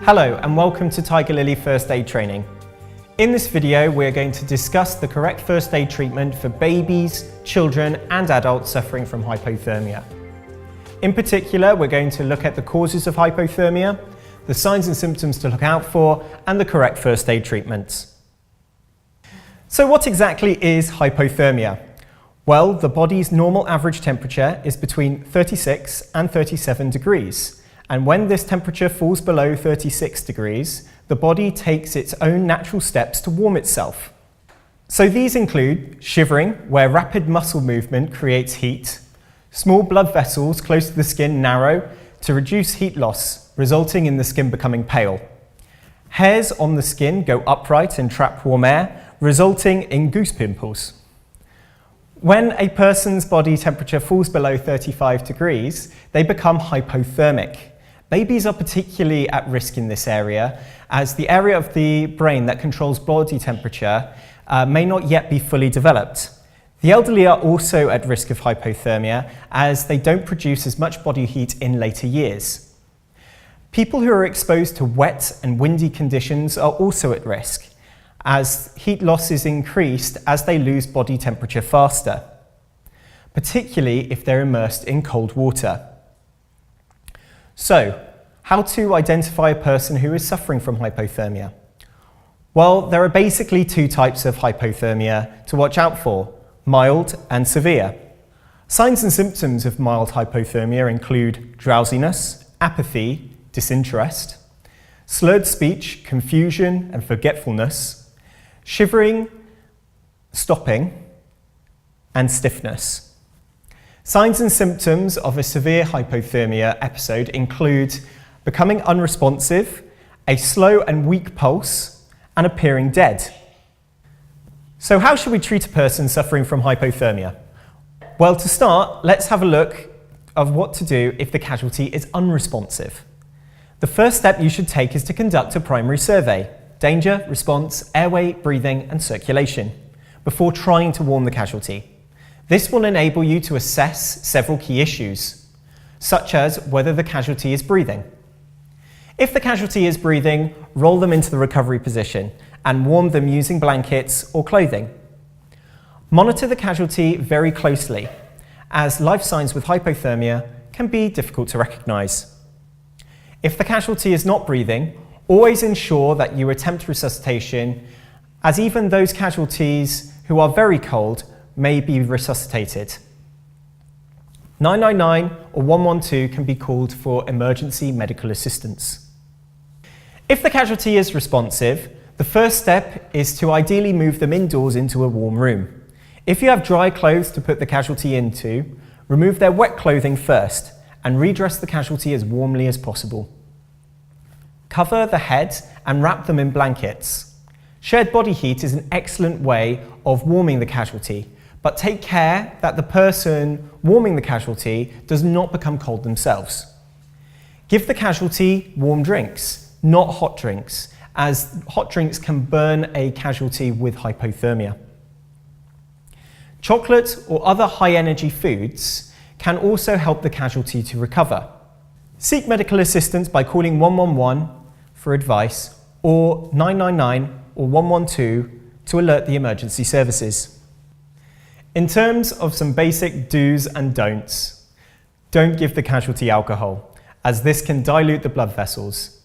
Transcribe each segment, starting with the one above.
Hello and welcome to Tigerlily First Aid Training. In this video we're going to discuss the correct first aid treatment for babies, children and adults suffering from hypothermia. In particular, we're going to look at the causes of hypothermia, the signs and symptoms to look out for, and the correct first aid treatments. So what exactly is hypothermia? Well, the body's normal average temperature is between 36 and 37 degrees. And when this temperature falls below 36 degrees, the body takes its own natural steps to warm itself. So these include shivering, where rapid muscle movement creates heat, small blood vessels close to the skin narrow to reduce heat loss, resulting in the skin becoming pale. Hairs on the skin go upright and trap warm air, resulting in goose pimples. When a person's body temperature falls below 35 degrees, they become hypothermic. Babies are particularly at risk in this area, as the area of the brain that controls body temperature may not yet be fully developed. The elderly are also at risk of hypothermia, as they don't produce as much body heat in later years. People who are exposed to wet and windy conditions are also at risk, as heat loss is increased as they lose body temperature faster, particularly if they're immersed in cold water. So, how to identify a person who is suffering from hypothermia? Well, there are basically two types of hypothermia to watch out for: mild and severe. Signs and symptoms of mild hypothermia include drowsiness, apathy, disinterest, slurred speech, confusion and forgetfulness, shivering, stopping, and stiffness. Signs and symptoms of a severe hypothermia episode include becoming unresponsive, a slow and weak pulse, and appearing dead. So how should we treat a person suffering from hypothermia? Well, to start, let's have a look at what to do if the casualty is unresponsive. The first step you should take is to conduct a primary survey: danger, response, airway, breathing, and circulation, before trying to warm the casualty. This will enable you to assess several key issues, such as whether the casualty is breathing. If the casualty is breathing, roll them into the recovery position and warm them using blankets or clothing. Monitor the casualty very closely, as life signs with hypothermia can be difficult to recognize. If the casualty is not breathing, always ensure that you attempt resuscitation, as even those casualties who are very cold may be resuscitated. 999 or 112 can be called for emergency medical assistance. If the casualty is responsive, the first step is to ideally move them indoors into a warm room. If you have dry clothes to put the casualty into, remove their wet clothing first and redress the casualty as warmly as possible. Cover the head and wrap them in blankets. Shared body heat is an excellent way of warming the casualty, but take care that the person warming the casualty does not become cold themselves. Give the casualty warm drinks, not hot drinks, as hot drinks can burn a casualty with hypothermia. Chocolate or other high-energy foods can also help the casualty to recover. Seek medical assistance by calling 111 for advice, or 999 or 112 to alert the emergency services. In terms of some basic do's and don'ts, don't give the casualty alcohol, as this can dilute the blood vessels.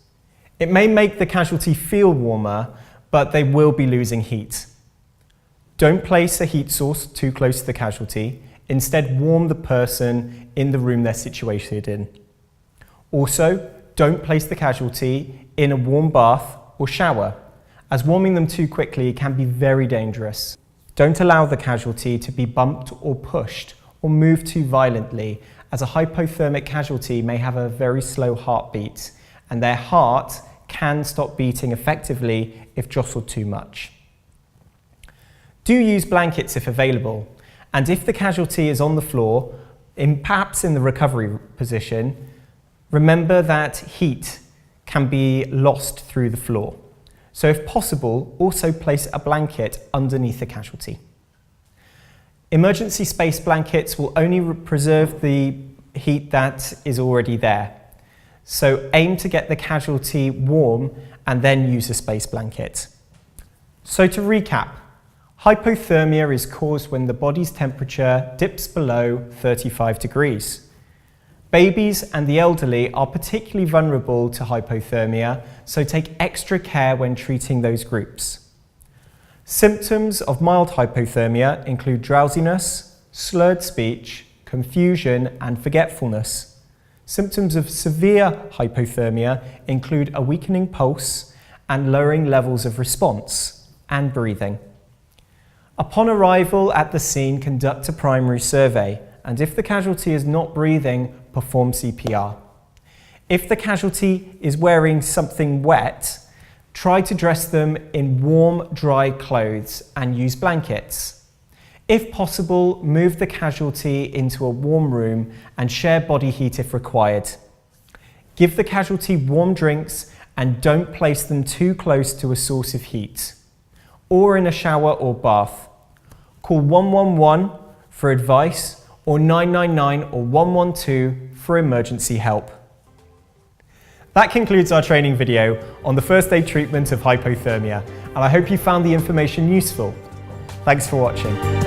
It may make the casualty feel warmer, but they will be losing heat. Don't place a heat source too close to the casualty. Instead, warm the person in the room they're situated in. Also, don't place the casualty in a warm bath or shower, as warming them too quickly can be very dangerous. Don't allow the casualty to be bumped or pushed or moved too violently, as a hypothermic casualty may have a very slow heartbeat, and their heart can stop beating effectively if jostled too much. Do use blankets if available, and if the casualty is on the floor, perhaps in the recovery position, remember that heat can be lost through the floor. So if possible, also place a blanket underneath the casualty. Emergency space blankets will only preserve the heat that is already there. So aim to get the casualty warm and then use a space blanket. So to recap, hypothermia is caused when the body's temperature dips below 35 degrees. Babies and the elderly are particularly vulnerable to hypothermia, so take extra care when treating those groups. Symptoms of mild hypothermia include drowsiness, slurred speech, confusion and forgetfulness. Symptoms of severe hypothermia include a weakening pulse and lowering levels of response and breathing. Upon arrival at the scene, conduct a primary survey, and if the casualty is not breathing, perform CPR. If the casualty is wearing something wet, try to dress them in warm, dry clothes and use blankets. If possible, move the casualty into a warm room and share body heat if required. Give the casualty warm drinks and don't place them too close to a source of heat or in a shower or bath. Call 111 for advice or 999 or 112 for emergency help. That concludes our training video on the first aid treatment of hypothermia, and I hope you found the information useful. Thanks for watching.